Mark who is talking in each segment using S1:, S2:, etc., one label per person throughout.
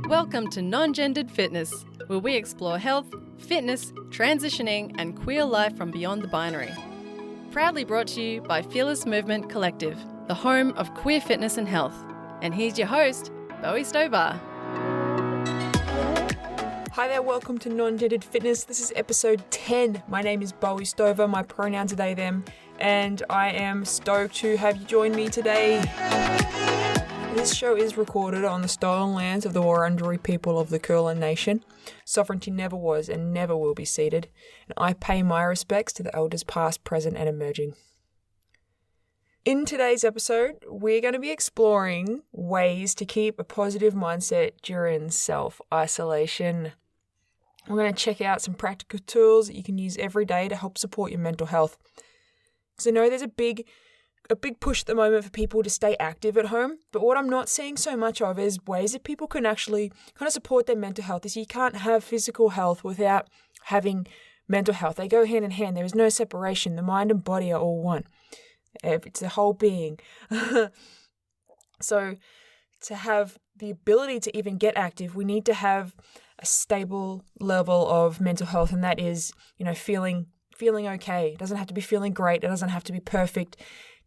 S1: Welcome to Non-Gendered Fitness, where we explore health, fitness, transitioning, and queer life from beyond the binary. Proudly brought to you by Fearless Movement Collective, the home of queer fitness and health. And here's your host, Bowie Stover.
S2: Hi there, welcome to Non-Gendered Fitness. This is episode 10. My name is Bowie Stover, my pronouns are they, them, and I am stoked to have you join me today. This show is recorded on the stolen lands of the Wurundjeri people of the Kulin Nation. Sovereignty never was and never will be ceded, and I pay my respects to the elders past, present, and emerging. In today's episode, we're going to be exploring ways to keep a positive mindset during self-isolation. We're going to check out some practical tools that you can use every day to help support your mental health. Because I know there's a big push at the moment for people to stay active at home, but what I'm not seeing so much of is ways that people can actually kind of support their mental health. Is you can't have physical health without having mental health. They go hand in hand. There is no separation. The mind and body are all one. It's a whole being. So to have the ability to even get active, we need to have a stable level of mental health, and that is, feeling okay. It doesn't have to be feeling great. It doesn't have to be perfect.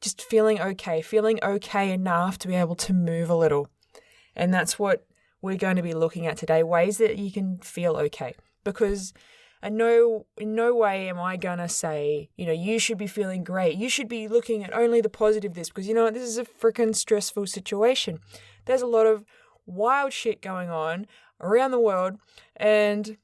S2: Just feeling okay enough to be able to move a little. And that's what we're going to be looking at today, ways that you can feel okay. Because in no way am I going to say, you should be feeling great. You should be looking at only the positive this, because this is a freaking stressful situation. There's a lot of wild shit going on around the world, and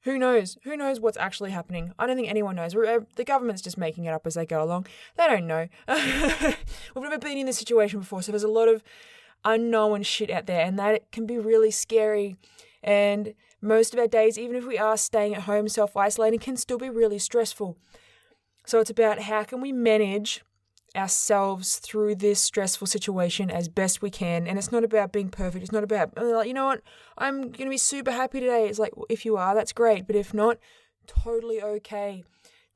S2: who knows what's actually happening. I don't think anyone knows. The government's just making it up as they go along. They don't know. We've never been in this situation before, so there's a lot of unknown shit out there, and that can be really scary. And most of our days, even if we are staying at home self-isolating, can still be really stressful. So it's about how can we manage ourselves through this stressful situation as best we can. And it's not about being perfect. It's not about, you know what, I'm going to be super happy today. It's like, if you are, that's great. But if not, totally okay.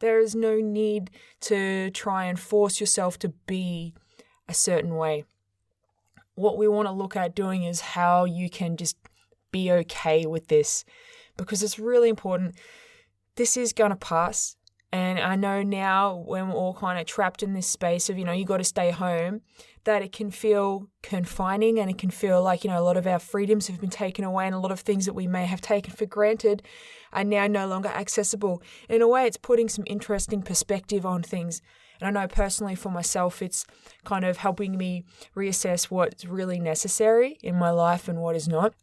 S2: There is no need to try and force yourself to be a certain way. What we want to look at doing is how you can just be okay with this, because it's really important. This is going to pass. And I know now, when we're all kind of trapped in this space of, you got to stay home, that it can feel confining, and it can feel like, a lot of our freedoms have been taken away, and a lot of things that we may have taken for granted are now no longer accessible. In a way, it's putting some interesting perspective on things. And I know personally for myself, it's kind of helping me reassess what's really necessary in my life and what is not.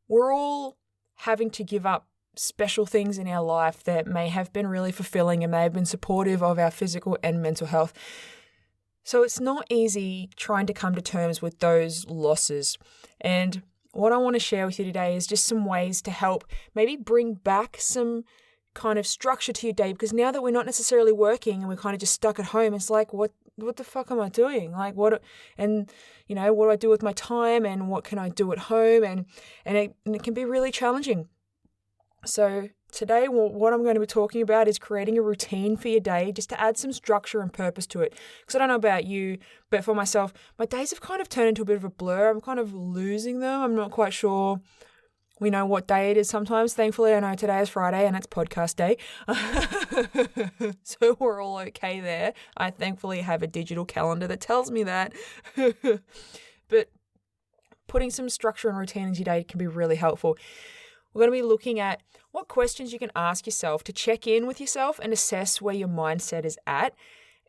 S2: We're all having to give up special things in our life that may have been really fulfilling and may have been supportive of our physical and mental health. So it's not easy trying to come to terms with those losses. And what I want to share with you today is just some ways to help maybe bring back some kind of structure to your day, because now that we're not necessarily working and we're kind of just stuck at home, it's like, what the fuck am I doing? Like, what do I do with my time, and what can I do at home? And it can be really challenging. So today, what I'm going to be talking about is creating a routine for your day, just to add some structure and purpose to it. Because I don't know about you, but for myself, my days have kind of turned into a bit of a blur. I'm kind of losing them. I'm not quite sure we know what day it is sometimes. Thankfully, I know today is Friday and it's podcast day. So we're all okay there. I thankfully have a digital calendar that tells me that. But putting some structure and routine into your day can be really helpful. We're going to be looking at what questions you can ask yourself to check in with yourself and assess where your mindset is at.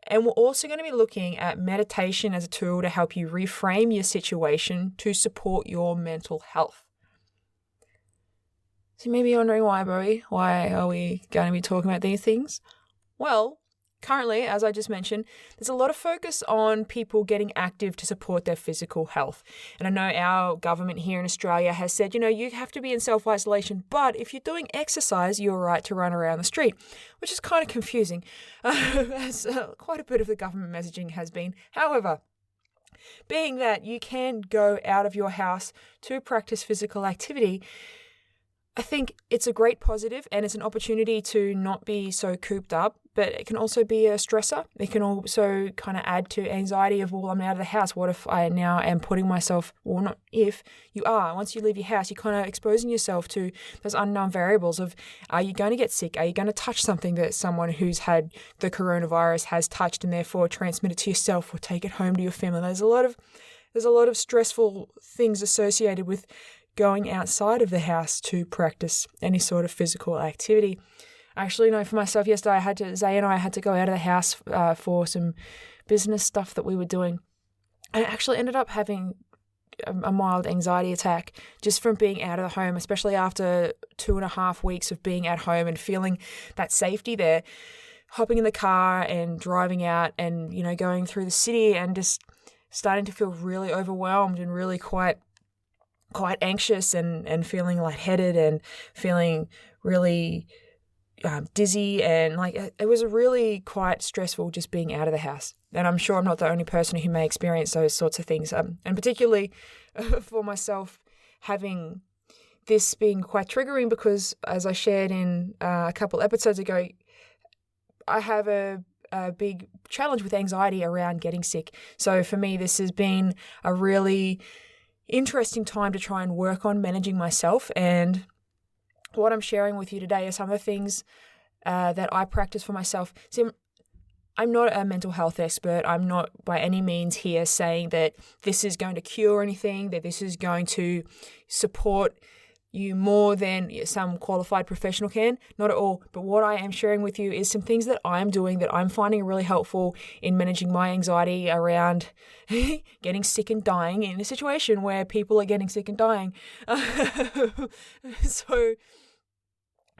S2: And we're also going to be looking at meditation as a tool to help you reframe your situation to support your mental health. So you may be wondering, why, Bowie? Why are we going to be talking about these things? Well, currently, as I just mentioned, there's a lot of focus on people getting active to support their physical health. And I know our government here in Australia has said, you have to be in self-isolation, but if you're doing exercise, you're right to run around the street, which is kind of confusing, as quite a bit of the government messaging has been. However, being that you can go out of your house to practice physical activity, I think it's a great positive, and it's an opportunity to not be so cooped up but it can also be a stressor. It can also kind of add to anxiety of, well, I'm out of the house. What if I now am putting myself, well, not if, you are. Once you leave your house, you're kind of exposing yourself to those unknown variables of, are you going to get sick? Are you going to touch something that someone who's had the coronavirus has touched and therefore transmit it to yourself or take it home to your family? There's a lot of stressful things associated with going outside of the house to practice any sort of physical activity. I actually know for myself yesterday, Zay and I had to go out of the house for some business stuff that we were doing. I actually ended up having a mild anxiety attack just from being out of the home, especially after 2.5 weeks of being at home and feeling that safety there, hopping in the car and driving out and, going through the city and just starting to feel really overwhelmed and really quite anxious and feeling lightheaded and feeling really dizzy, and it was really quite stressful just being out of the house. And I'm sure I'm not the only person who may experience those sorts of things. And particularly for myself, having this being quite triggering because, as I shared in a couple episodes ago, I have a big challenge with anxiety around getting sick. So for me, this has been a really interesting time to try and work on managing myself. And what I'm sharing with you today are some of the things that I practice for myself. See, I'm not a mental health expert. I'm not by any means here saying that this is going to cure anything, that this is going to support you more than some qualified professional can. Not at all. But what I am sharing with you is some things that I'm doing that I'm finding really helpful in managing my anxiety around getting sick and dying in a situation where people are getting sick and dying. So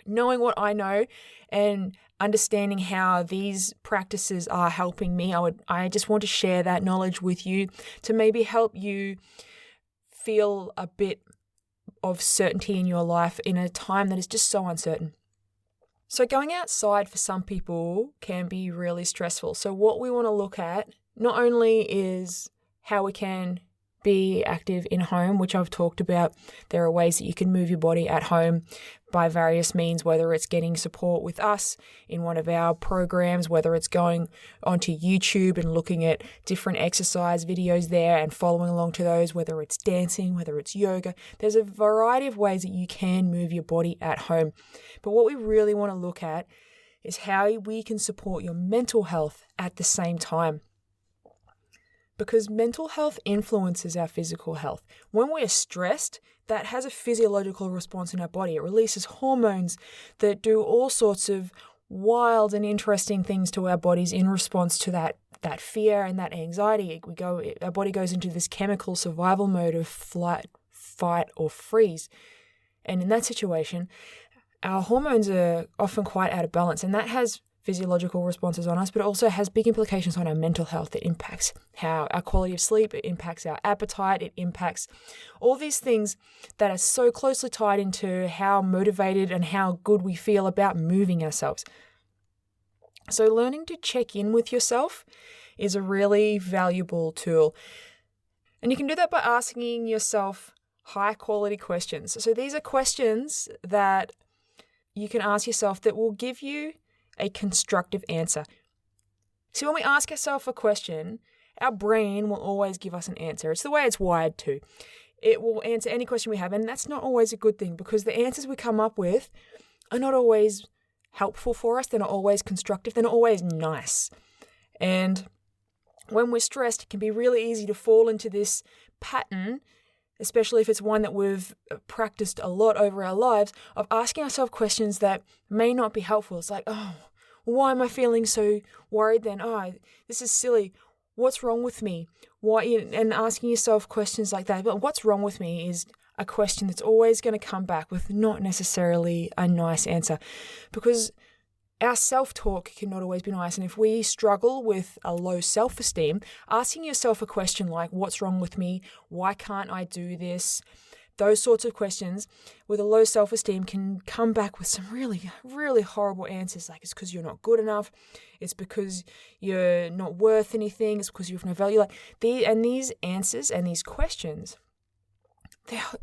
S2: knowing what I know and understanding how these practices are helping me, I just want to share that knowledge with you to maybe help you feel a bit of certainty in your life in a time that is just so uncertain. So going outside for some people can be really stressful. So what we want to look at not only is how we can be active in home, which I've talked about. There are ways that you can move your body at home by various means, whether it's getting support with us in one of our programs, whether it's going onto YouTube and looking at different exercise videos there and following along to those, whether it's dancing, whether it's yoga. There's a variety of ways that you can move your body at home. But what we really want to look at is how we can support your mental health at the same time. Because mental health influences our physical health. When we're stressed, that has a physiological response in our body. It releases hormones that do all sorts of wild and interesting things to our bodies in response to that fear and that anxiety. Our body goes into this chemical survival mode of flight, fight, or freeze. And in that situation, our hormones are often quite out of balance, and that has physiological responses on us, but it also has big implications on our mental health. It impacts how our quality of sleep, it impacts our appetite, it impacts all these things that are so closely tied into how motivated and how good we feel about moving ourselves. So learning to check in with yourself is a really valuable tool. And you can do that by asking yourself high quality questions. So these are questions that you can ask yourself that will give you a constructive answer. See, when we ask ourselves a question, our brain will always give us an answer. It's the way it's wired to. It will answer any question we have, and that's not always a good thing because the answers we come up with are not always helpful for us. They're not always constructive. They're not always nice. And when we're stressed, it can be really easy to fall into this pattern, especially if it's one that we've practiced a lot over our lives, of asking ourselves questions that may not be helpful. It's like, oh, why am I feeling so worried then? Oh, this is silly. What's wrong with me? Why? And asking yourself questions like that. But what's wrong with me is a question that's always going to come back with not necessarily a nice answer, because our self-talk can not always be nice. And if we struggle with a low self-esteem, asking yourself a question like, what's wrong with me? Why can't I do this? Those sorts of questions with a low self-esteem can come back with some really, really horrible answers. Like, it's because you're not good enough. It's because you're not worth anything. It's because you have no value. These answers and these questions,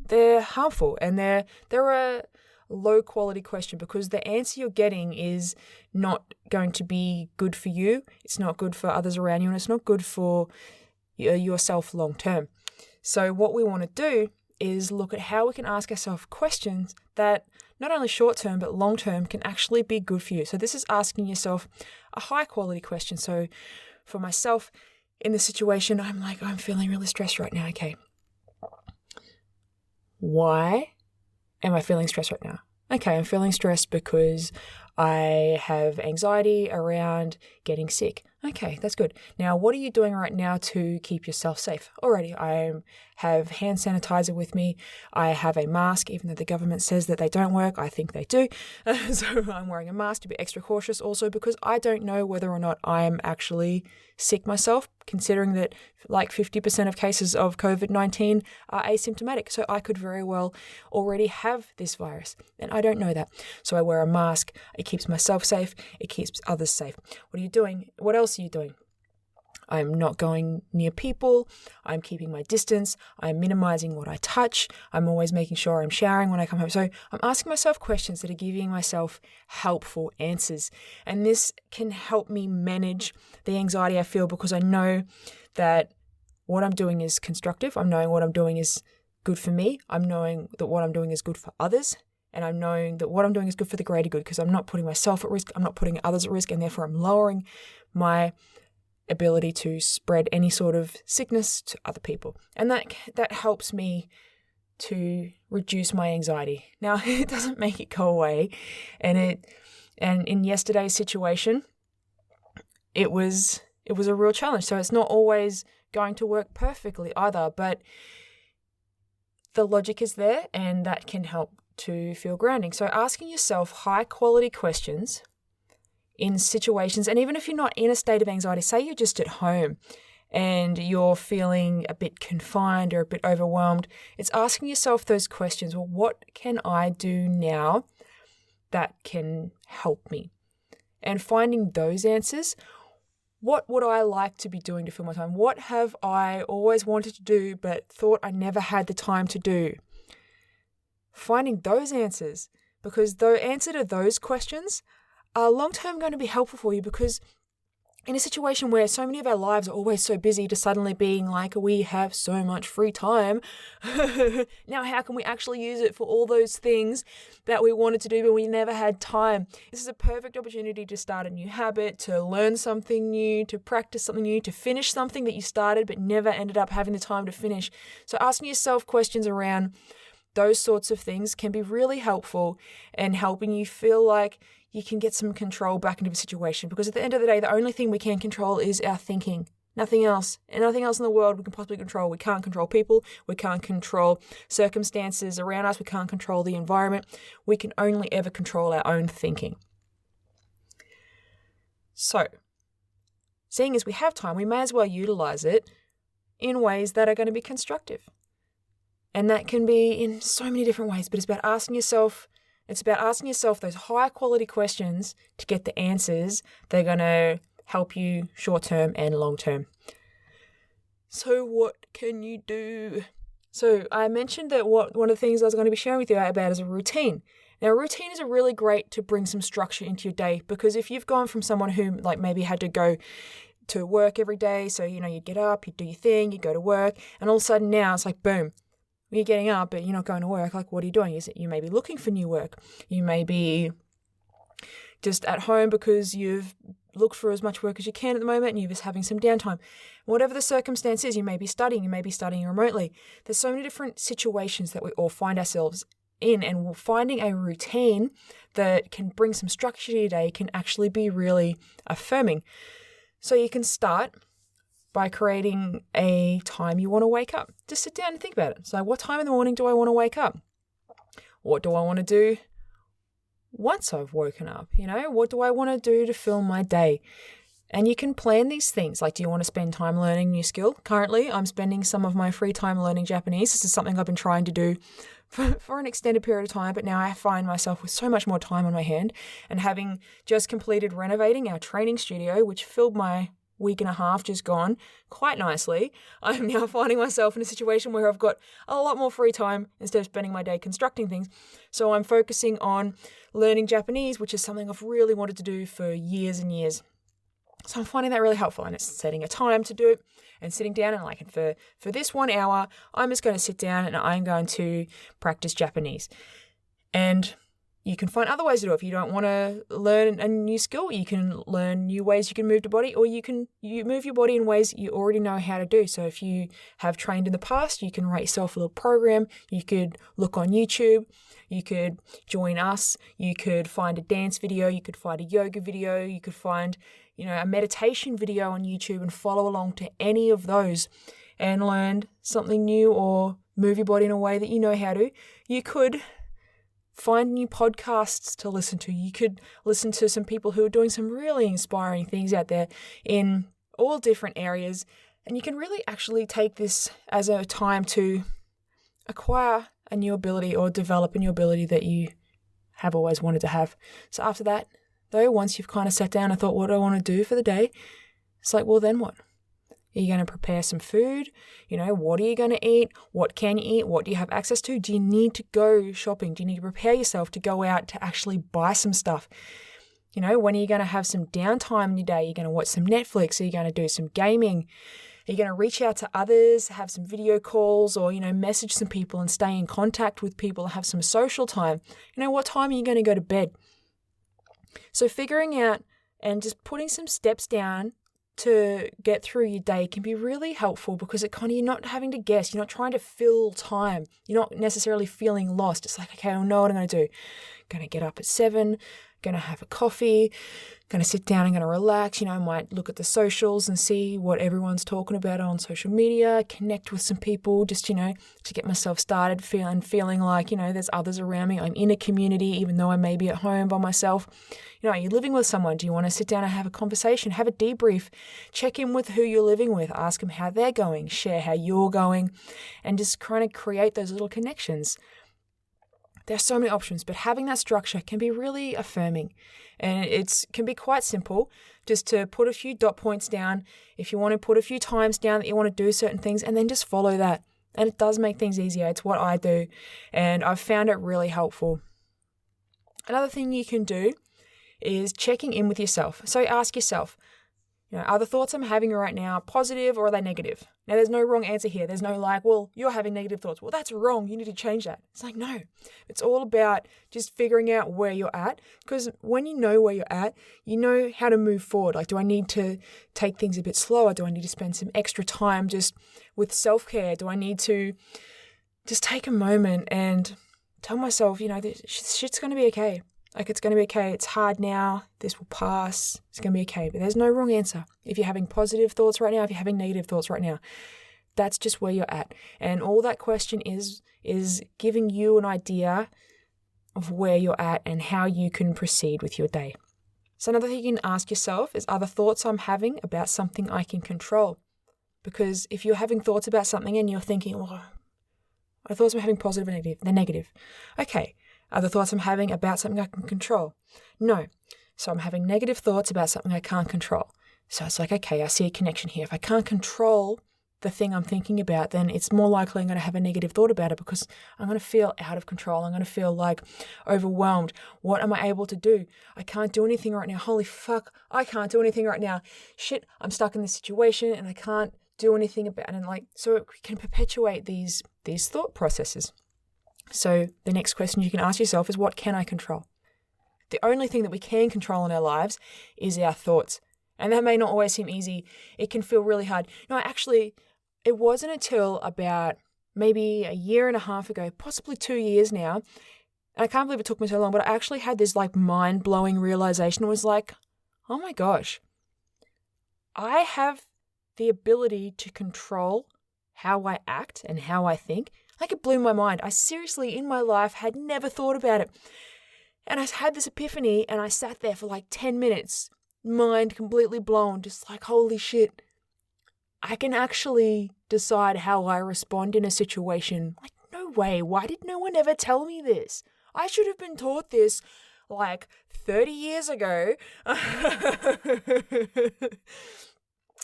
S2: they're harmful, and there are low quality question, because the answer you're getting is not going to be good for you. It's not good for others around you, and it's not good for yourself long term. So what we want to do is look at how we can ask ourselves questions that not only short term but long term can actually be good for you. So this is asking yourself a high quality question. So for myself in the situation, I'm feeling really stressed right now. Okay. Why am I feeling stressed right now? Okay, I'm feeling stressed because I have anxiety around getting sick. Okay, that's good. Now, what are you doing right now to keep yourself safe? Already, I have hand sanitizer with me. I have a mask, even though the government says that they don't work. I think they do. So I'm wearing a mask to be extra cautious, also because I don't know whether or not I'm actually sick myself, considering that like 50% of cases of COVID-19 are asymptomatic. So I could very well already have this virus, and I don't know that. So I wear a mask. It keeps myself safe. It keeps others safe. What are you doing? What else are you doing? I'm not going near people. I'm keeping my distance. I'm minimizing what I touch. I'm always making sure I'm showering when I come home. So I'm asking myself questions that are giving myself helpful answers. And this can help me manage the anxiety I feel, because I know that what I'm doing is constructive. I'm knowing what I'm doing is good for me. I'm knowing that what I'm doing is good for others. And I'm knowing that what I'm doing is good for the greater good, because I'm not putting myself at risk. I'm not putting others at risk. And therefore I'm lowering my ability to spread any sort of sickness to other people. And that helps me to reduce my anxiety. Now, it doesn't make it go away. And in yesterday's situation, it was a real challenge. So it's not always going to work perfectly either, but the logic is there, and that can help to feel grounding. So asking yourself high quality questions in situations, and even if you're not in a state of anxiety, say you're just at home and you're feeling a bit confined or a bit overwhelmed, it's asking yourself those questions. Well, what can I do now that can help me? And finding those answers. What would I like to be doing to fill my time? What have I always wanted to do but thought I never had the time to do? Finding those answers, because the answer to those questions are long-term going to be helpful for you, because in a situation where so many of our lives are always so busy, to suddenly being like, we have so much free time. Now, how can we actually use it for all those things that we wanted to do, but we never had time? This is a perfect opportunity to start a new habit, to learn something new, to practice something new, to finish something that you started but never ended up having the time to finish. So asking yourself questions around those sorts of things can be really helpful and helping you feel like you can get some control back into the situation, because at the end of the day, the only thing we can control is our thinking. Nothing else. And nothing else in the world we can possibly control. We can't control people. We can't control circumstances around us. We can't control the environment. We can only ever control our own thinking. So, seeing as we have time, we may as well utilize it in ways that are going to be constructive. And that can be in so many different ways, but it's about asking yourself those high quality questions to get the answers that are going to help you short term and long term. So what can you do? So I mentioned that one of the things I was going to be sharing with you about is a routine. Now, a routine is really great to bring some structure into your day, because if you've gone from someone who maybe had to go to work every day, so you get up, you do your thing, you go to work, and all of a sudden now it's like boom. You're getting up, but you're not going to work. Like, what are you doing? Is it you may be looking for new work? You may be just at home because you've looked for as much work as you can at the moment and you're just having some downtime. Whatever the circumstance is, you may be studying remotely. There's so many different situations that we all find ourselves in, and finding a routine that can bring some structure to your day can actually be really affirming. So you can start by creating a time you want to wake up. Just sit down and think about it. So what time in the morning do I want to wake up? What do I want to do once I've woken up? What do I want to do to fill my day? And you can plan these things. Like, do you want to spend time learning a new skill? Currently, I'm spending some of my free time learning Japanese. This is something I've been trying to do for an extended period of time, but now I find myself with so much more time on my hand, and having just completed renovating our training studio, which filled my week and a half just gone quite nicely. I'm now finding myself in a situation where I've got a lot more free time instead of spending my day constructing things. So I'm focusing on learning Japanese, which is something I've really wanted to do for years and years. So I'm finding that really helpful, and it's setting a time to do it and sitting down and for this 1 hour, I'm just going to sit down and I'm going to practice Japanese. And you can find other ways to do it. If you don't want to learn a new skill, you can learn new ways you can move your body, or you move your body in ways you already know how to do. So if you have trained in the past, you can write yourself a little program. You could look on YouTube. You could join us. You could find a dance video. You could find a yoga video. You could find, a meditation video on YouTube and follow along to any of those and learn something new or move your body in a way that you know how to. You could find new podcasts to listen to. You could listen to some people who are doing some really inspiring things out there in all different areas. And you can really actually take this as a time to acquire a new ability or develop a new ability that you have always wanted to have. So after that, though, once you've kind of sat down and thought, what do I want to do for the day? It's like, well, then what? Are you going to prepare some food? What are you going to eat? What can you eat? What do you have access to? Do you need to go shopping? Do you need to prepare yourself to go out to actually buy some stuff? When are you going to have some downtime in your day? Are you going to watch some Netflix? Are you going to do some gaming? Are you going to reach out to others, have some video calls, or, message some people and stay in contact with people and have some social time? What time are you going to go to bed? So figuring out and just putting some steps down to get through your day can be really helpful, because you're not having to guess. You're not trying to fill time. You're not necessarily feeling lost. It's like, okay, I know what I'm going to do. I'm going to get up at 7, going to have a coffee, going to sit down and going to relax. I might look at the socials and see what everyone's talking about on social media, connect with some people, just, to get myself started, feeling like, there's others around me. I'm in a community, even though I may be at home by myself. Are you living with someone? Do you want to sit down and have a conversation, have a debrief, check in with who you're living with, ask them how they're going, share how you're going, and just kind of create those little connections. There's so many options, but having that structure can be really affirming, and it can be quite simple just to put a few dot points down. If you want to put a few times down that you want to do certain things, and then just follow that. And it does make things easier. It's what I do, and I've found it really helpful. Another thing you can do is checking in with yourself. So ask yourself, are the thoughts I'm having right now positive or are they negative? Now, there's no wrong answer here. There's no well, you're having negative thoughts. Well, that's wrong. You need to change that. It's like, no. It's all about just figuring out where you're at, because when you know where you're at, you know how to move forward. Like, do I need to take things a bit slower? Do I need to spend some extra time just with self-care? Do I need to just take a moment and tell myself, this shit's going to be okay. Like, it's going to be okay. It's hard now. This will pass. It's going to be okay. But there's no wrong answer. If you're having positive thoughts right now, if you're having negative thoughts right now, that's just where you're at. And all that question is giving you an idea of where you're at and how you can proceed with your day. So another thing you can ask yourself is, are the thoughts I'm having about something I can control? Because if you're having thoughts about something and you're thinking, well, are thoughts I'm having positive or negative? They're negative. Okay. Are the thoughts I'm having about something I can control? No. So I'm having negative thoughts about something I can't control. So it's like, okay, I see a connection here. If I can't control the thing I'm thinking about, then it's more likely I'm going to have a negative thought about it, because I'm going to feel out of control. I'm going to feel like overwhelmed. What am I able to do? I can't do anything right now. Holy fuck, I can't do anything right now. Shit, I'm stuck in this situation and I can't do anything about it. And so it can perpetuate these thought processes. So the next question you can ask yourself is, what can I control? The only thing that we can control in our lives is our thoughts. And that may not always seem easy. It can feel really hard. Actually, it wasn't until about maybe a year and a half ago, possibly 2 years now, and I can't believe it took me so long, but I actually had this mind-blowing realization. It was like, oh my gosh, I have the ability to control how I act and how I think. It blew my mind. I seriously, in my life, had never thought about it. And I had this epiphany, and I sat there for 10 minutes, mind completely blown, just like, holy shit, I can actually decide how I respond in a situation. No way. Why did no one ever tell me this? I should have been taught this 30 years ago.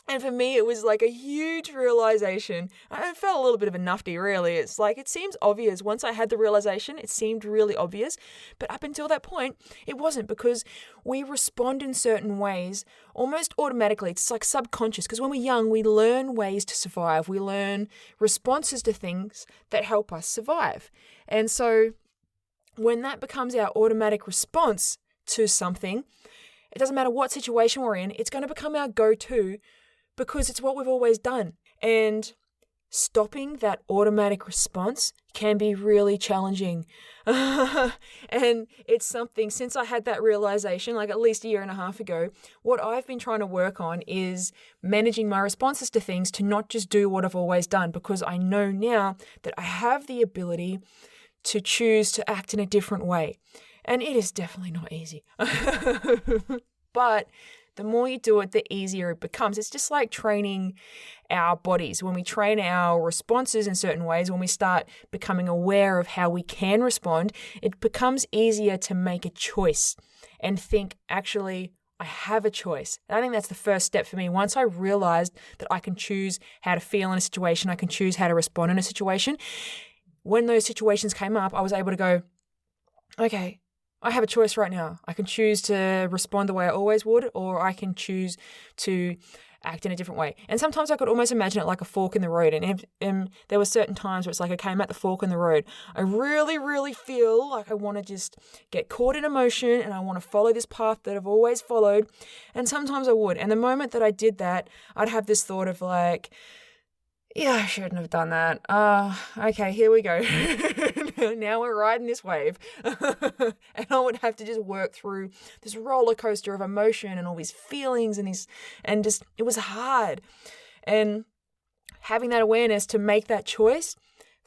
S2: And for me, it was like a huge realization. I felt a little bit of a nufty, really. It's like, it seems obvious. Once I had the realization, it seemed really obvious. But up until that point, it wasn't, because we respond in certain ways almost automatically. It's like subconscious, because when we're young, we learn ways to survive. We learn responses to things that help us survive. And so when that becomes our automatic response to something, it doesn't matter what situation we're in, it's going to become our go-to, because it's what we've always done. And stopping that automatic response can be really challenging. And it's something, since I had that realization, like at least a year and a half ago, what I've been trying to work on is managing my responses to things to not just do what I've always done, because I know now that I have the ability to choose to act in a different way. And it is definitely not easy. But the more you do it, the easier it becomes. It's just like training our bodies. When we train our responses in certain ways, when we start becoming aware of how we can respond, it becomes easier to make a choice and think, actually, I have a choice. And I think that's the first step for me. Once I realized that I can choose how to feel in a situation, I can choose how to respond in a situation, when those situations came up, I was able to go, okay, I have a choice right now. I can choose to respond the way I always would, or I can choose to act in a different way. And sometimes I could almost imagine it like a fork in the road. And there were certain times where it's like, okay, I'm at the fork in the road. I really, really feel like I want to just get caught in emotion and I want to follow this path that I've always followed. And sometimes I would. And the moment that I did that, I'd have this thought of like, yeah, I shouldn't have done that. Okay, here we go. Now we're riding this wave. And I would have to just work through this roller coaster of emotion and all these feelings and just, it was hard. And having that awareness to make that choice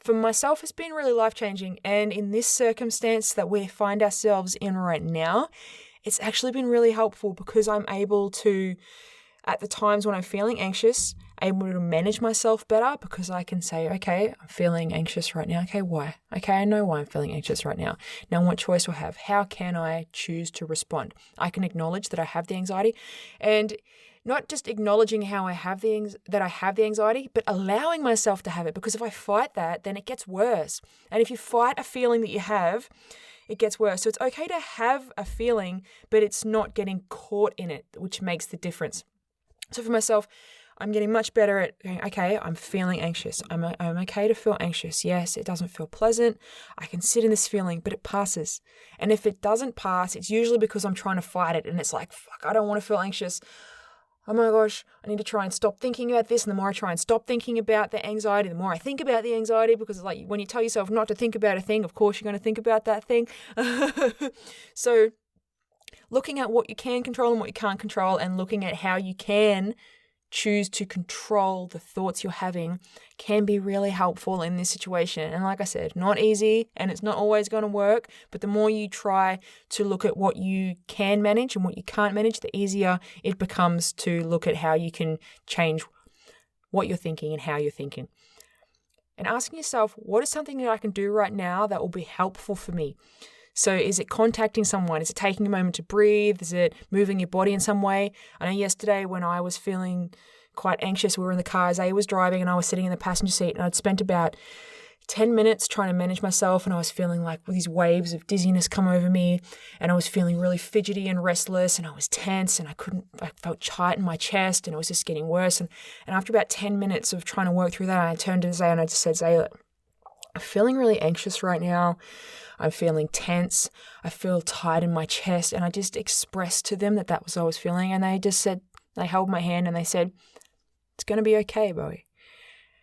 S2: for myself has been really life-changing. And in this circumstance that we find ourselves in right now, it's actually been really helpful, because I'm able to, at the times when I'm feeling anxious, able to manage myself better, because I can say, okay, I'm feeling anxious right now. Okay, why? Okay, I know why I'm feeling anxious right now. Now, what choice do I have? How can I choose to respond? I can acknowledge that I have the anxiety, and not just acknowledging how I have that I have the anxiety, but allowing myself to have it, because if I fight that, then it gets worse. And if you fight a feeling that you have, it gets worse. So it's okay to have a feeling, but it's not getting caught in it, which makes the difference. So for myself, I'm getting much better at going, okay, I'm feeling anxious. I'm okay to feel anxious. Yes, it doesn't feel pleasant. I can sit in this feeling, but it passes. And if it doesn't pass, it's usually because I'm trying to fight it. And it's like, fuck, I don't want to feel anxious. Oh my gosh, I need to try and stop thinking about this. And the more I try and stop thinking about the anxiety, the more I think about the anxiety, because it's like when you tell yourself not to think about a thing, of course you're going to think about that thing. So looking at what you can control and what you can't control, and looking at how you can choose to control the thoughts you're having can be really helpful in this situation. And like I said, not easy, and it's not always going to work, but the more you try to look at what you can manage and what you can't manage, the easier it becomes to look at how you can change what you're thinking and how you're thinking. And asking yourself, what is something that I can do right now that will be helpful for me? So is it contacting someone? Is it taking a moment to breathe? Is it moving your body in some way? I know yesterday when I was feeling quite anxious, we were in the car, Zay was driving and I was sitting in the passenger seat, and I'd spent about 10 minutes trying to manage myself, and I was feeling like these waves of dizziness come over me, and I was feeling really fidgety and restless, and I was tense, and I felt tight in my chest, and it was just getting worse. And after about 10 minutes of trying to work through that, I turned to Zay and I just said, Zay, I'm feeling really anxious right now. I'm feeling tense. I feel tight in my chest. And I just expressed to them that was what I was feeling. And they just said, they held my hand and they said, it's going to be okay, Bowie.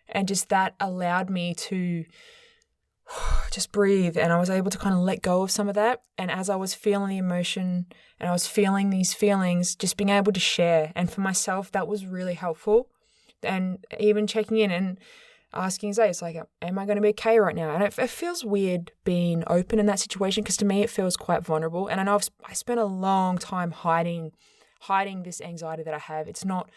S2: And just that allowed me to just breathe. And I was able to kind of let go of some of that. And as I was feeling the emotion and I was feeling these feelings, just being able to share. And for myself, that was really helpful. And even checking in and asking Zay, it's like, am I going to be okay right now? And it feels weird being open in that situation, because to me it feels quite vulnerable. And I know I spent a long time hiding this anxiety that I have. It's not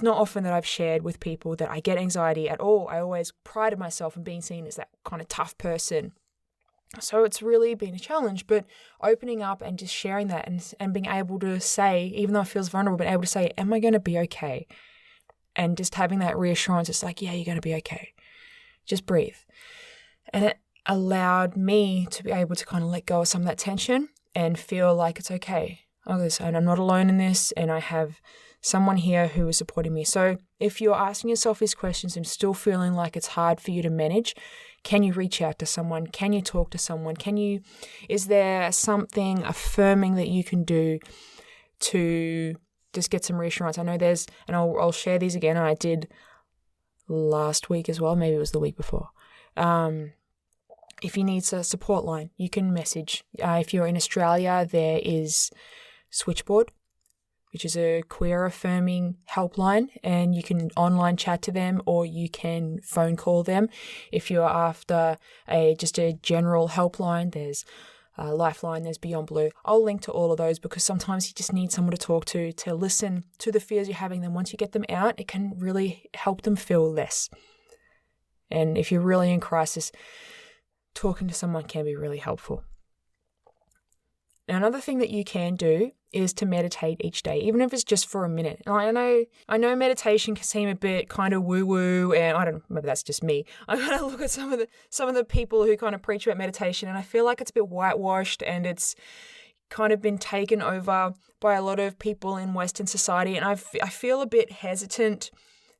S2: often that I've shared with people that I get anxiety at all. I always prided myself in being seen as that kind of tough person. So it's really been a challenge, but opening up and just sharing that and being able to say, even though it feels vulnerable, being able to say, am I going to be okay? And just having that reassurance, it's like, yeah, you're going to be okay. Just breathe. And it allowed me to be able to kind of let go of some of that tension and feel like it's okay. And I'm not alone in this, and I have someone here who is supporting me. So if you're asking yourself these questions and still feeling like it's hard for you to manage, can you reach out to someone? Can you talk to someone? Is there something affirming that you can do to just get some reassurance? I know and I'll share these again, and I did last week as well, maybe it was the week before. If you need a support line, you can message. If you're in Australia, there is Switchboard, which is a queer affirming helpline, and you can online chat to them or you can phone call them. If you're after just a general helpline, there's Lifeline, there's Beyond Blue. I'll link to all of those because sometimes you just need someone to talk to listen to the fears you're having. Then once you get them out, it can really help them feel less. And if you're really in crisis, talking to someone can be really helpful. Now, another thing that you can do is to meditate each day, even if it's just for a minute. And I know meditation can seem a bit kind of woo-woo, and I don't know, maybe that's just me. I kind of look at some of the people who kind of preach about meditation, and I feel like it's a bit whitewashed, and it's kind of been taken over by a lot of people in Western society, and I feel a bit hesitant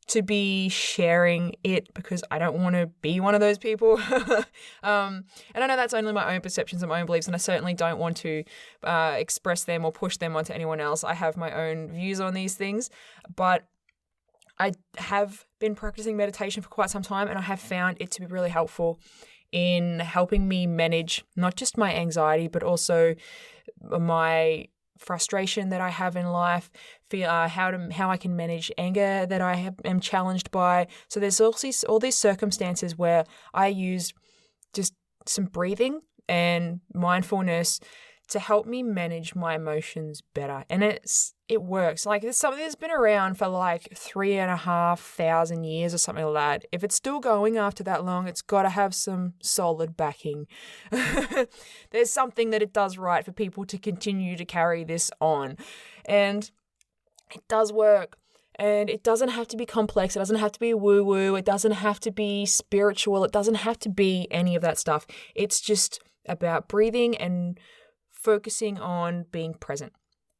S2: to be sharing it because I don't want to be one of those people. And I know that's only my own perceptions and my own beliefs, and I certainly don't want to express them or push them onto anyone else. I have my own views on these things, but I have been practicing meditation for quite some time, and I have found it to be really helpful in helping me manage not just my anxiety, but also my frustration that I have in life, how I can manage anger that I am challenged by. So there's all these circumstances where I use just some breathing and mindfulness to help me manage my emotions better. And it works. Like, it's something that's been around for like 3,500 years or something like that. If it's still going after that long, it's got to have some solid backing. There's something that it does right for people to continue to carry this on. And it does work. And it doesn't have to be complex. It doesn't have to be woo-woo. It doesn't have to be spiritual. It doesn't have to be any of that stuff. It's just about breathing and focusing on being present.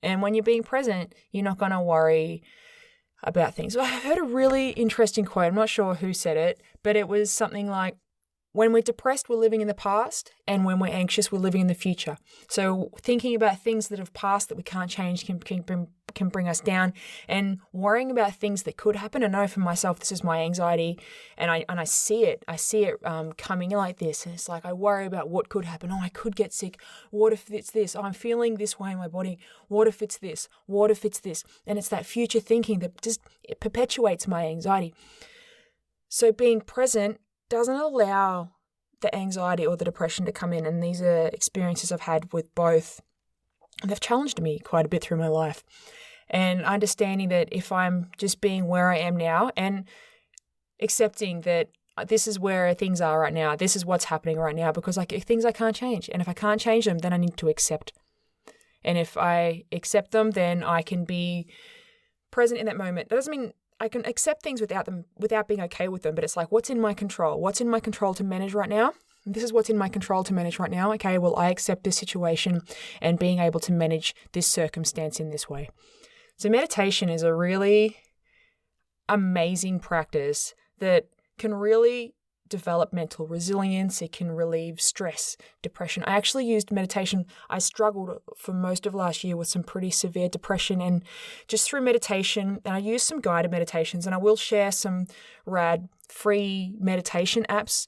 S2: And when you're being present, you're not going to worry about things. I heard a really interesting quote. I'm not sure who said it, but it was something like, when we're depressed, we're living in the past, and when we're anxious, we're living in the future. So thinking about things that have passed that we can't change can bring us down, and worrying about things that could happen. I know for myself, this is my anxiety, and I see it. I see it coming in like this, and it's like I worry about what could happen. Oh, I could get sick. What if it's this? Oh, I'm feeling this way in my body. What if it's this? What if it's this? And it's that future thinking that it perpetuates my anxiety. So being present doesn't allow the anxiety or the depression to come in. And these are experiences I've had with both. And they've challenged me quite a bit through my life. And understanding that if I'm just being where I am now and accepting that this is where things are right now, this is what's happening right now, because things I can't change. And if I can't change them, then I need to accept. And if I accept them, then I can be present in that moment. That doesn't mean I can accept things without being okay with them, but it's like, what's in my control? What's in my control to manage right now? This is what's in my control to manage right now. Okay, well, I accept this situation and being able to manage this circumstance in this way. So meditation is a really amazing practice that can really develop mental resilience. It can relieve stress, depression. I actually used meditation. I struggled for most of last year with some pretty severe depression, and just through meditation, and I used some guided meditations, and I will share some rad free meditation apps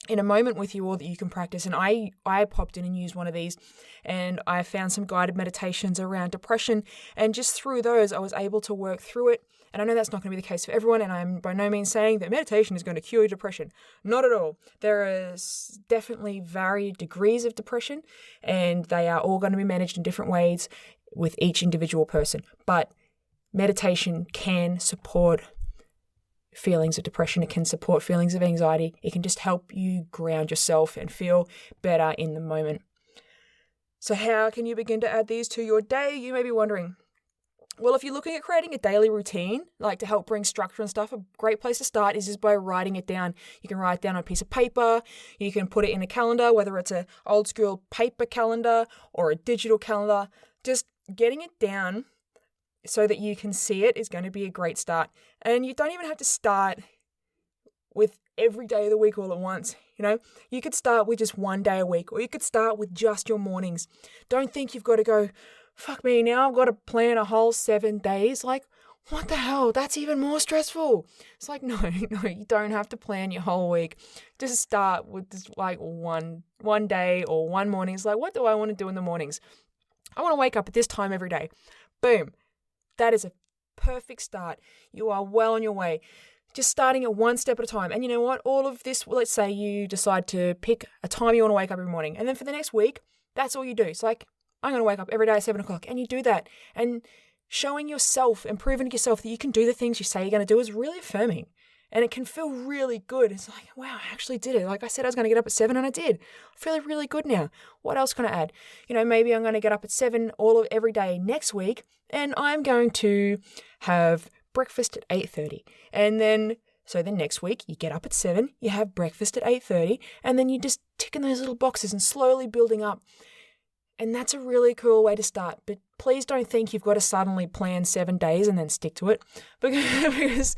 S2: in a moment with you all that you can practice. And I popped in and used one of these, and I found some guided meditations around depression, and just through those I was able to work through it. And I know that's not going to be the case for everyone, and I'm by no means saying that meditation is going to cure depression. Not at all. There is definitely varied degrees of depression, and they are all going to be managed in different ways with each individual person. But meditation can support feelings of depression. It can support feelings of anxiety. It can just help you ground yourself and feel better in the moment. So how can you begin to add these to your day? You may be wondering. Well, if you're looking at creating a daily routine, like to help bring structure and stuff, a great place to start is just by writing it down. You can write it down on a piece of paper. You can put it in a calendar, whether it's an old school paper calendar or a digital calendar. Just getting it down so that you can see it is going to be a great start. And you don't even have to start with every day of the week all at once. You could start with just one day a week, or you could start with just your mornings. Don't think you've got to go, fuck me, now I've got to plan a whole 7 days. Like, what the hell? That's even more stressful. It's like, no, you don't have to plan your whole week. Just start with just like one day or one morning. It's like, what do I want to do in the mornings? I want to wake up at this time every day. Boom. That is a perfect start. You are well on your way. Just starting at one step at a time. And you know what? All of this, let's say you decide to pick a time you want to wake up every morning. And then for the next week, that's all you do. It's like, I'm going to wake up every day at 7 o'clock. And you do that. And showing yourself and proving to yourself that you can do the things you say you're going to do is really affirming. And it can feel really good. It's like, wow, I actually did it. Like I said, I was going to get up at 7 and I did. I feel really good now. What else can I add? Maybe I'm going to get up at 7 every day next week, and I'm going to have breakfast at 8:30. And then next week you get up at 7, you have breakfast at 8:30, and then you just tick in those little boxes and slowly building up. And that's a really cool way to start. But please don't think you've got to suddenly plan 7 days and then stick to it, because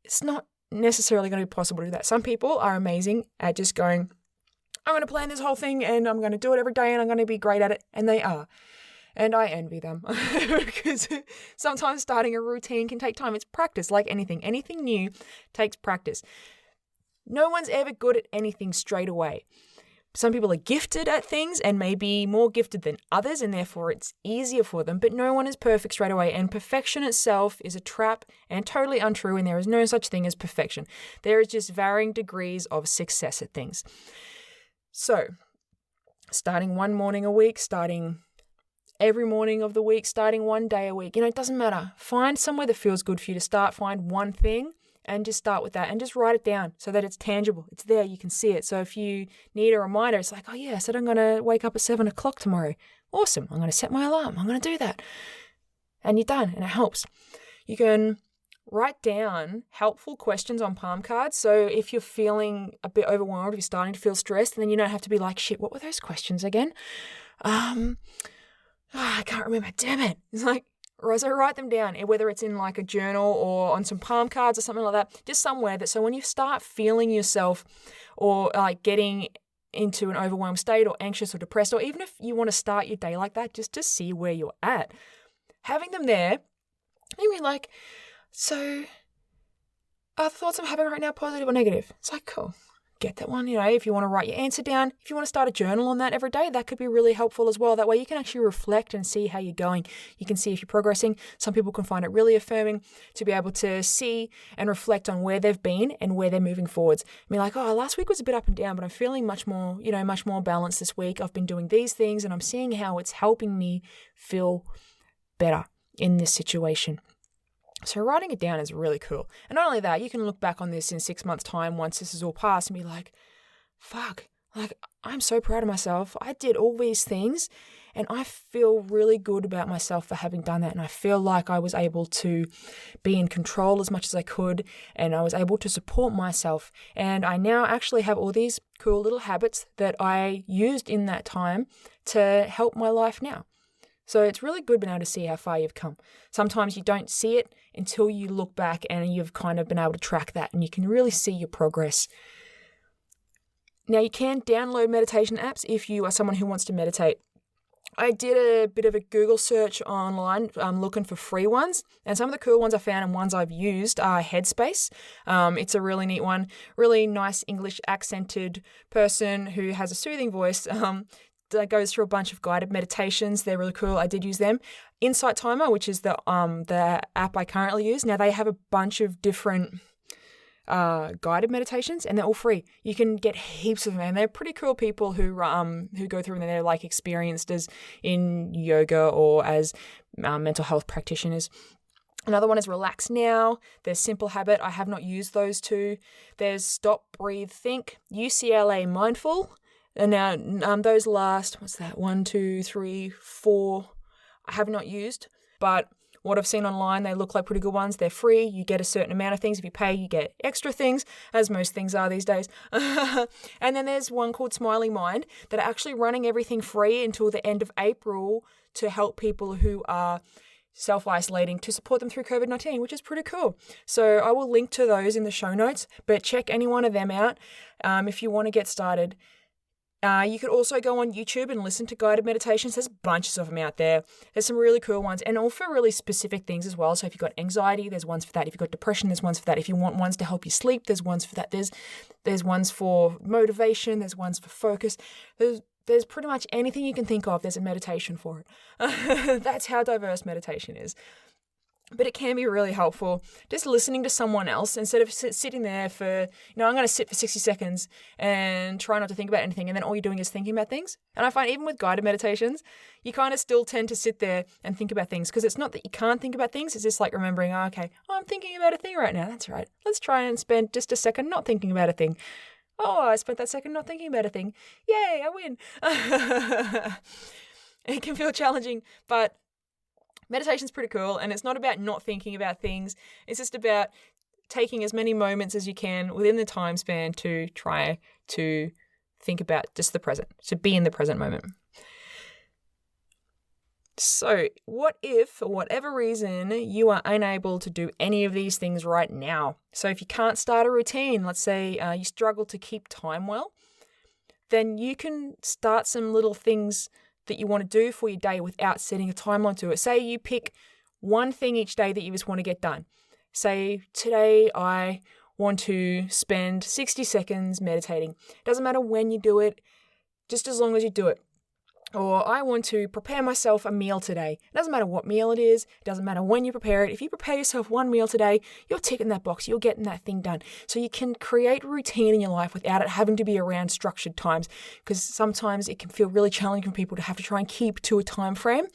S2: it's not necessarily going to be possible to do that. Some people are amazing at just going, I'm going to plan this whole thing and I'm going to do it every day and I'm going to be great at it. And they are. And I envy them because sometimes starting a routine can take time. It's practice, like anything. Anything new takes practice. No one's ever good at anything straight away. Some people are gifted at things and maybe more gifted than others, and therefore it's easier for them, but no one is perfect straight away. And perfection itself is a trap and totally untrue, and there is no such thing as perfection. There is just varying degrees of success at things. So, starting one morning a week, starting every morning of the week, starting one day a week, it doesn't matter. Find somewhere that feels good for you to start. Find one thing and just start with that and just write it down so that it's tangible. It's there. You can see it. So if you need a reminder, it's like, oh yeah, I said I'm going to wake up at 7 o'clock tomorrow. Awesome. I'm going to set my alarm. I'm going to do that. And you're done. And it helps. You can write down helpful questions on palm cards. So if you're feeling a bit overwhelmed, if you're starting to feel stressed, then you don't have to be like, shit, what were those questions again? I can't remember. Damn it. It's like, so write them down, whether it's in like a journal or on some palm cards or something like that, just somewhere that so when you start feeling yourself or like getting into an overwhelmed state or anxious or depressed, or even if you want to start your day like that, just to see where you're at, having them there, you mean like, so are the thoughts I'm having right now positive or negative? It's like, cool. Get that one, if you want to write your answer down, if you want to start a journal on that every day, that could be really helpful as well. That way you can actually reflect and see how you're going. You can see if you're progressing. Some people can find it really affirming to be able to see and reflect on where they've been and where they're moving forwards. I mean, like, oh, last week was a bit up and down, but I'm feeling much more balanced this week. I've been doing these things and I'm seeing how it's helping me feel better in this situation. So writing it down is really cool. And not only that, you can look back on this in 6 months' time once this is all passed and be like, fuck, like I'm so proud of myself. I did all these things and I feel really good about myself for having done that. And I feel like I was able to be in control as much as I could, and I was able to support myself. And I now actually have all these cool little habits that I used in that time to help my life now. So it's really good being able to see how far you've come. Sometimes you don't see it until you look back and you've kind of been able to track that and you can really see your progress. Now you can download meditation apps if you are someone who wants to meditate. I did a bit of a Google search online looking for free ones, and some of the cool ones I found and ones I've used are Headspace. It's a really neat one, really nice English accented person who has a soothing voice. That goes through a bunch of guided meditations. They're really cool. I did use them. Insight Timer, which is the app I currently use. Now they have a bunch of different guided meditations, and they're all free. You can get heaps of them, and they're pretty cool people who go through, and they're like experienced as in yoga or as mental health practitioners. Another one is Relax Now. There's Simple Habit. I have not used those two. There's Stop, Breathe, Think, UCLA Mindful. And now those last, 1, 2, 3, 4, I have not used. But what I've seen online, they look like pretty good ones. They're free. You get a certain amount of things. If you pay, you get extra things, as most things are these days. And then there's one called Smiling Mind that are actually running everything free until the end of April to help people who are self-isolating to support them through COVID-19, which is pretty cool. So I will link to those in the show notes, but check any one of them out if you want to get started. You could also go on YouTube and listen to guided meditations. There's bunches of them out there. There's some really cool ones and all for really specific things as well. So if you've got anxiety, there's ones for that. If you've got depression, there's ones for that. If you want ones to help you sleep, there's ones for that. There's ones for motivation. There's ones for focus. There's pretty much anything you can think of, there's a meditation for it. That's how diverse meditation is. But it can be really helpful just listening to someone else instead of sitting there for, I'm going to sit for 60 seconds and try not to think about anything. And then all you're doing is thinking about things. And I find even with guided meditations, you kind of still tend to sit there and think about things because it's not that you can't think about things. It's just like remembering, I'm thinking about a thing right now. That's right. Let's try and spend just a second not thinking about a thing. Oh, I spent that second not thinking about a thing. Yay, I win. It can feel challenging, but meditation's pretty cool, and it's not about not thinking about things. It's just about taking as many moments as you can within the time span to try to think about just the present, to be in the present moment. So what if, for whatever reason, you are unable to do any of these things right now? So if you can't start a routine, let's say you struggle to keep time well, then you can start some little things that you want to do for your day without setting a timeline to it. Say you pick one thing each day that you just want to get done. Say, today I want to spend 60 seconds meditating. Doesn't matter when you do it, just as long as you do it. Or I want to prepare myself a meal today. It doesn't matter what meal it is. It doesn't matter when you prepare it. If you prepare yourself one meal today, you're ticking that box. You're getting that thing done. So you can create routine in your life without it having to be around structured times. Because sometimes it can feel really challenging for people to have to try and keep to a time frame.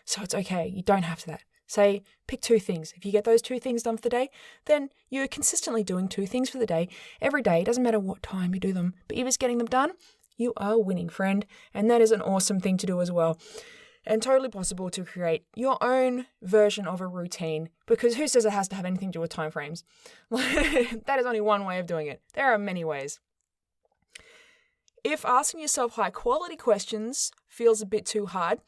S2: So it's okay. You don't have to that. Say, pick 2 things. If you get those 2 things done for the day, then you're consistently doing 2 things for the day every day. It doesn't matter what time you do them, but you're just getting them done. You are winning, friend. And that is an awesome thing to do as well. And totally possible to create your own version of a routine, because who says it has to have anything to do with time frames? That is only one way of doing it. There are many ways. If asking yourself high quality questions feels a bit too hard,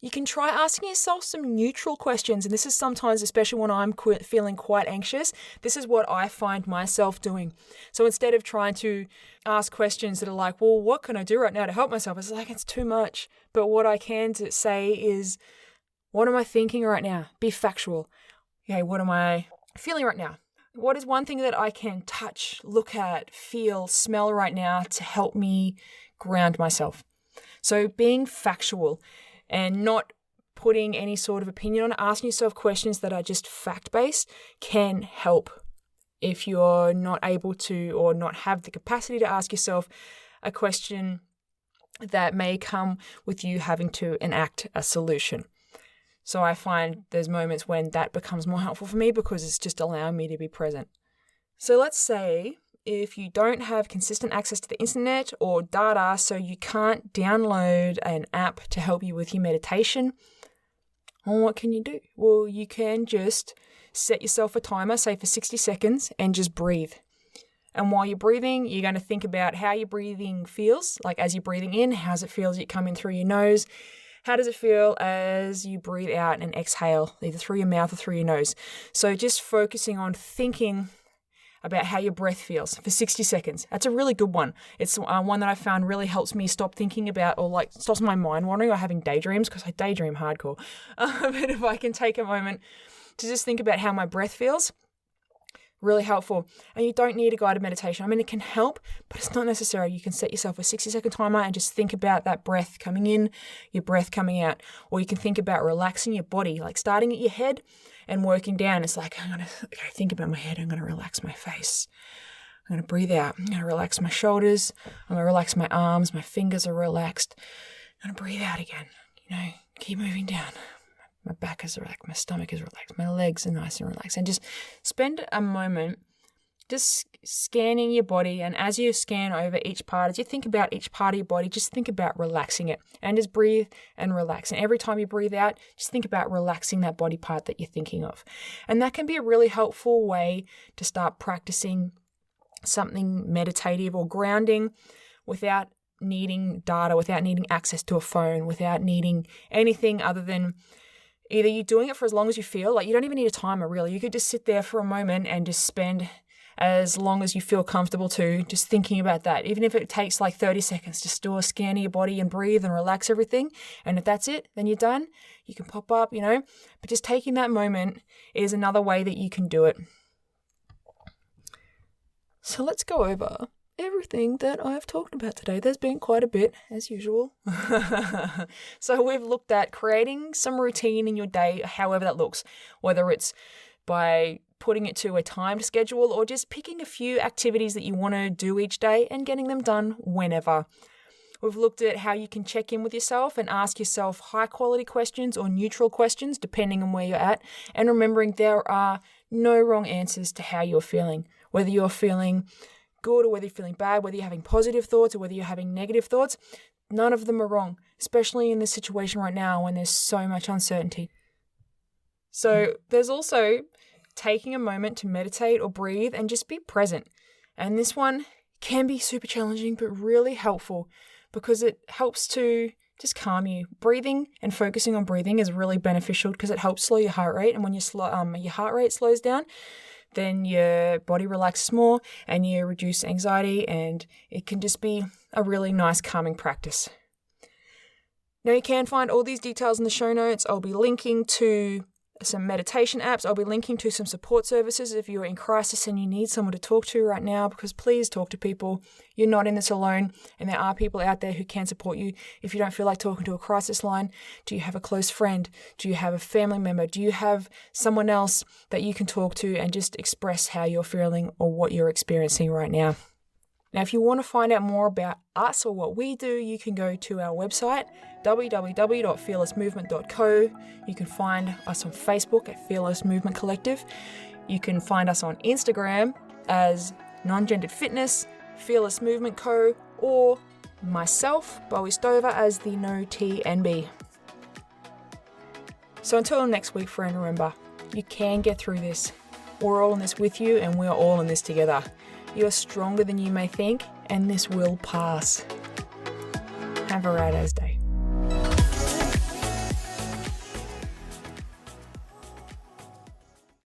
S2: you can try asking yourself some neutral questions. And this is sometimes, especially when I'm feeling quite anxious, this is what I find myself doing. So instead of trying to ask questions that are like, well, what can I do right now to help myself? It's like, it's too much. But what I can say is, what am I thinking right now? Be factual. Okay, what am I feeling right now? What is one thing that I can touch, look at, feel, smell right now to help me ground myself? So being factual and not putting any sort of opinion on it, asking yourself questions that are just fact-based can help if you're not able to or not have the capacity to ask yourself a question that may come with you having to enact a solution. So I find there's moments when that becomes more helpful for me because it's just allowing me to be present. So let's say if you don't have consistent access to the internet or data, so you can't download an app to help you with your meditation, well, what can you do? Well, you can just set yourself a timer, say for 60 seconds, and just breathe. And while you're breathing, you're going to think about how your breathing feels. Like as you're breathing in, how's it feel as you come in through your nose? How does it feel as you breathe out and exhale, either through your mouth or through your nose? So just focusing on thinking about how your breath feels for 60 seconds. That's a really good one. It's one that I found really helps me stop thinking about, or like stops my mind wandering or having daydreams, because I daydream hardcore. But if I can take a moment to just think about how my breath feels, really helpful. And you don't need a guided meditation. I mean, it can help, but it's not necessary. You can set yourself a 60-second timer and just think about that breath coming in, your breath coming out. Or you can think about relaxing your body, like starting at your head and working down. It's like, I'm going to think about my head. I'm going to relax my face. I'm going to breathe out. I'm going to relax my shoulders. I'm going to relax my arms. My fingers are relaxed. I'm going to breathe out again. Keep moving down. My back is relaxed, my stomach is relaxed, my legs are nice and relaxed. And just spend a moment just scanning your body. And as you scan over each part, as you think about each part of your body, just think about relaxing it and just breathe and relax. And every time you breathe out, just think about relaxing that body part that you're thinking of. And that can be a really helpful way to start practicing something meditative or grounding without needing data, without needing access to a phone, without needing anything other than either you doing it for as long as you feel. Like, you don't even need a timer, really. You could just sit there for a moment and just spend as long as you feel comfortable to, just thinking about that. Even if it takes like 30 seconds, just do a scan of your body and breathe and relax everything. And if that's it, then you're done. You can pop up, but just taking that moment is another way that you can do it. So let's go over everything that I've talked about today. There's been quite a bit, as usual. So we've looked at creating some routine in your day, however that looks, whether it's by putting it to a timed schedule or just picking a few activities that you want to do each day and getting them done whenever. We've looked at how you can check in with yourself and ask yourself high quality questions or neutral questions, depending on where you're at, and remembering there are no wrong answers to how you're feeling. Whether you're feeling good or whether you're feeling bad, whether you're having positive thoughts or whether you're having negative thoughts, none of them are wrong, especially in this situation right now when there's so much uncertainty. So there's also taking a moment to meditate or breathe and just be present. And this one can be super challenging, but really helpful because it helps to just calm you. Breathing and focusing on breathing is really beneficial because it helps slow your heart rate. And when your heart rate slows down, then your body relaxes more and you reduce anxiety, and it can just be a really nice calming practice. Now, you can find all these details in the show notes. I'll be linking to some meditation apps. I'll be linking to some support services if you're in crisis and you need someone to talk to right now, because please talk to people. You're not in this alone, and there are people out there who can support you. If you don't feel like talking to a crisis line, do you have a close friend? Do you have a family member? Do you have someone else that you can talk to and just express how you're feeling or what you're experiencing right now? Now, if you want to find out more about us or what we do, you can go to our website, www.fearlessmovement.co. You can find us on Facebook at Fearless Movement Collective. You can find us on Instagram as Non-Gendered Fitness, Fearless Movement Co., or myself, Bowie Stover, as the No TNB. So until next week, friend, remember, you can get through this. We're all in this with you, and we're all in this together. You are stronger than you may think, and this will pass. Have a rad as